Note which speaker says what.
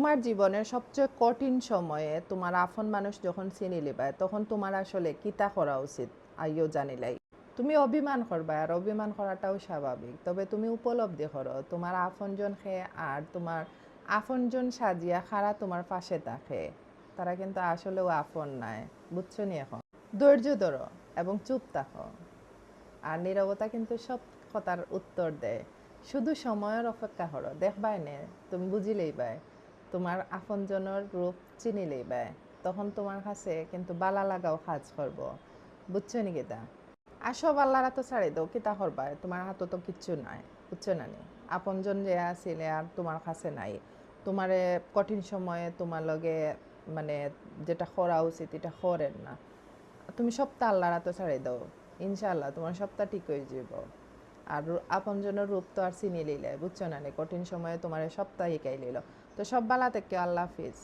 Speaker 1: তোমার জীবনের সবচেয়ে কঠিন সময়ে তোমার আপন মানুষ যখন চিনি লিবায় তখন তোমার আসলে কিতা করা উচিত আইও জানিলাই। তুমি অভিমান করবা, আর অভিমান করাটাও স্বাভাবিক, তবে তুমি উপলব্ধি করো তোমার আপনজন খেয়ে আর তোমার আপনজন সাজিয়া খারা তোমার পাশে থাকে, তারা কিন্তু আসলেও আপন নাই। বুঝছো নি? এখন ধৈর্য ধরো এবং চুপ থাকো, আর নীরবতা কিন্তু সব কথার উত্তর দেয়। শুধু সময়ের অপেক্ষা করো, দেখবাই নে, তুমি বুঝিলেই বাই, তোমার আপনজনের রূপ চিনিলেই বাই, তখন তোমার কাছে কিন্তু বালা লাগাও কাজ করব। বুঝছো নি কিতা? আর সব আল্লাহরা তো ছাড়ি দাও, কিতা করবা, তোমার হাতে তো কিচ্ছু নাই। বুঝছো না নি? আপনজন যে আসিলে আর তোমার কাছে নাই, তোমারে কঠিন সময়ে তোমার লগে মানে যেটা করা উচিত এটা করেন না। তুমি সবটা আল্লাহর হাতে ছাড়ি দাও, ইনশাআল্লাহ তোমার সবটা ঠিক হয়ে যাব। আর আপনজনের রূপ তো আর চিনি লইলে, বুঝছো না নি? কঠিন সময়ে তোমার সবটা শিখাই লইল। তো সব বালা থেকে আল্লাহ হাফিজ।